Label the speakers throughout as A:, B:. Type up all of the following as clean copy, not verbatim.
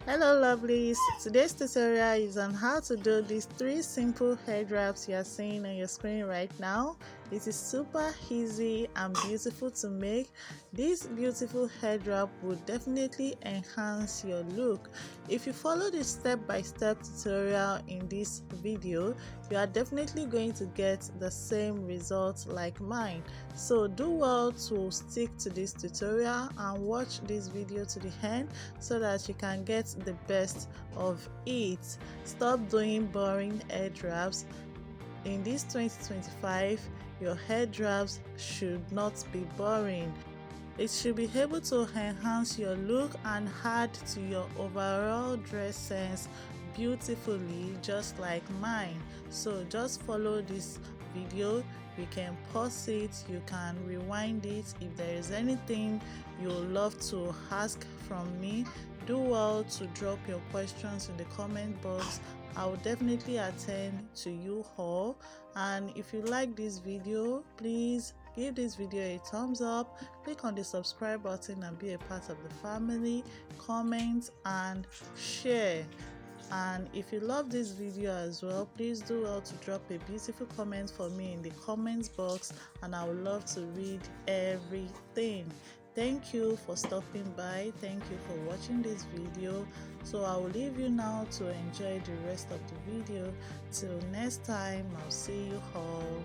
A: Hello lovelies, today's tutorial is on how to do these three simple head wraps you are seeing on your screen right now. It is super easy and beautiful to make. This beautiful head wrap will definitely enhance your look. If you follow the step-by-step tutorial in this video, you are definitely going to get the same results like mine. So do well to stick to this tutorial and watch this video to the end so that you can get the best of it. Stop doing boring head wraps. In this 2025, your head wraps should not be boring. It should be able to enhance your look and add to your overall dress sense beautifully, just like mine. So just follow this video. You can pause it, you can rewind it. If there is anything you would love to ask from me, do well to drop your questions in the comment box. I will definitely attend to you all. And if you like this video, please give this video a thumbs up, click on the subscribe button and be a part of the family, comment and share. And if you love this video as well, please do well to drop a beautiful comment for me in the comments box, and I would love to read everything. Thank you for stopping by. Thank you for watching this video. So I will leave you now to enjoy the rest of the video. Till next time, I'll see you all.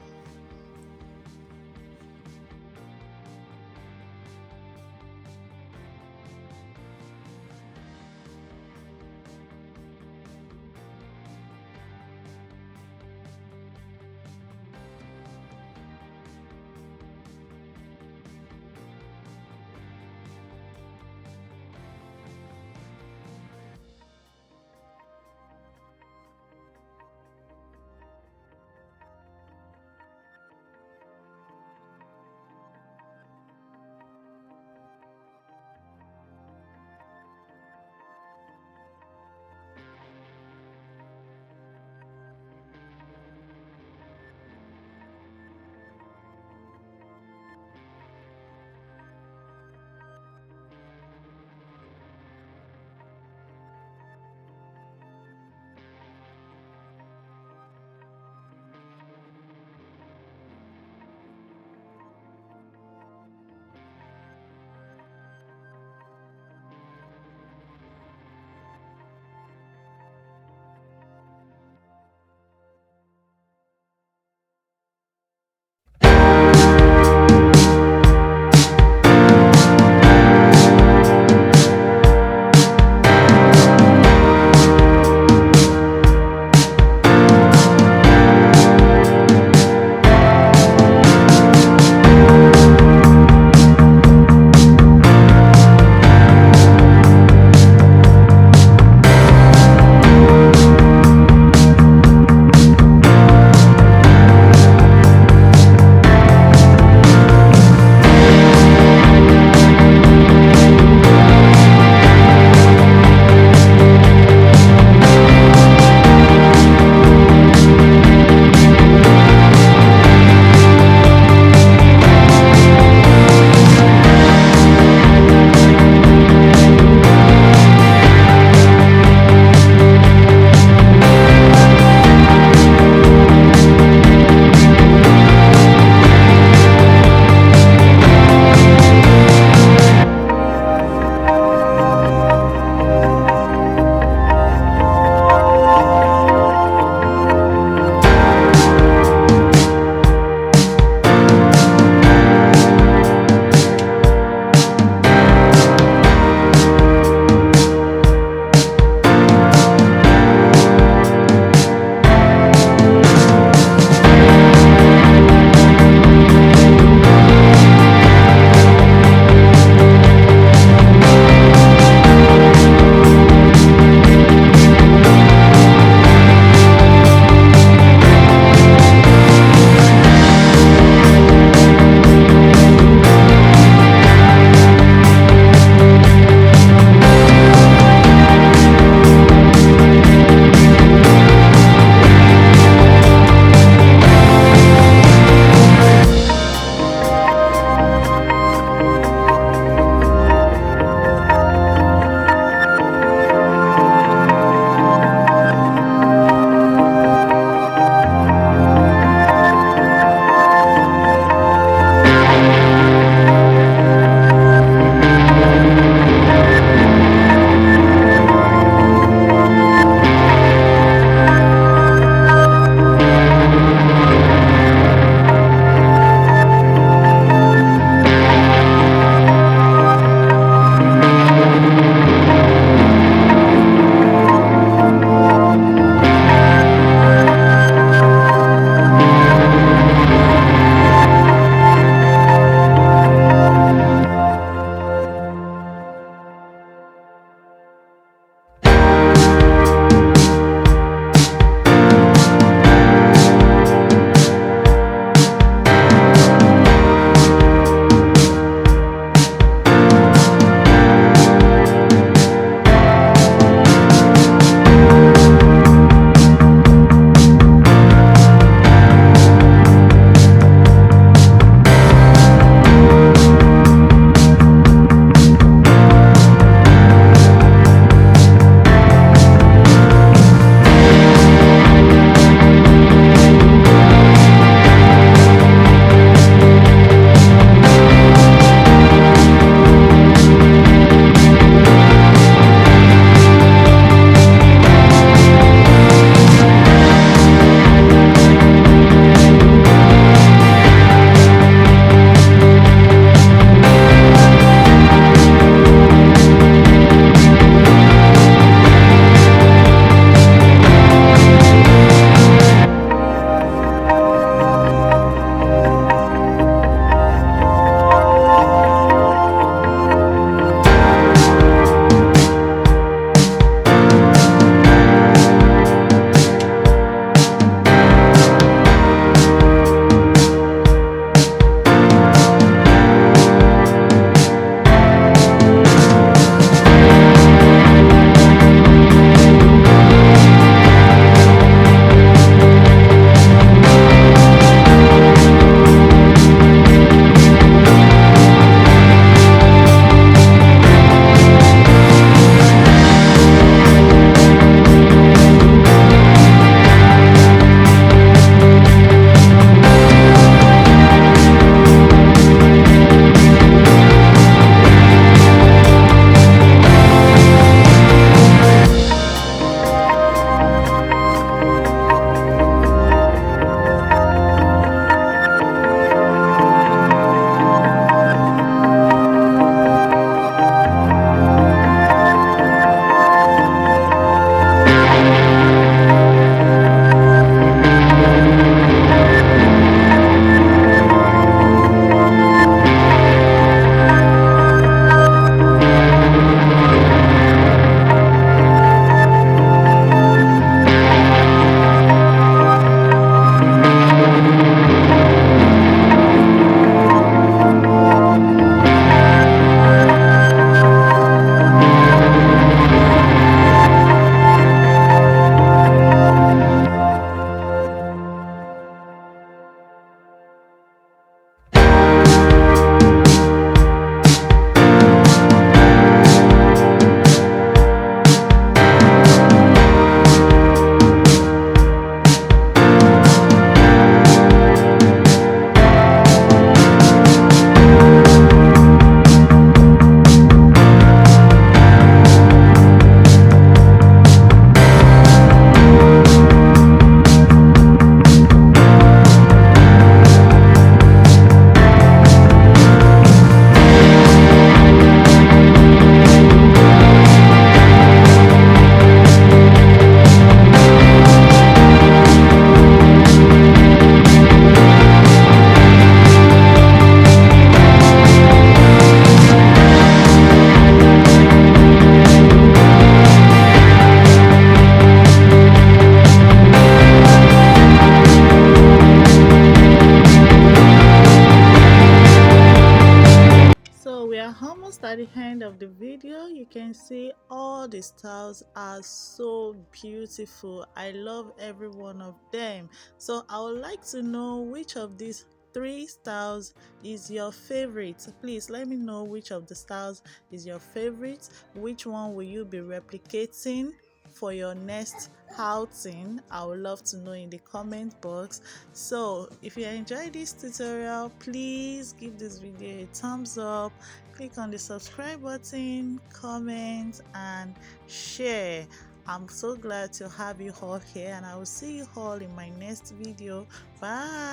A: can see, all the styles are so beautiful. I love every one of them. So I would like to know which of these three styles is your favorite. Please let me know which of the styles is your favorite. Which one will you be replicating for your next outing? I would love to know in the comment box. So if you enjoyed this tutorial, please give this video a thumbs up, click on the subscribe button, comment and share. I'm so glad to have you all here, and I will see you all in my next video. Bye.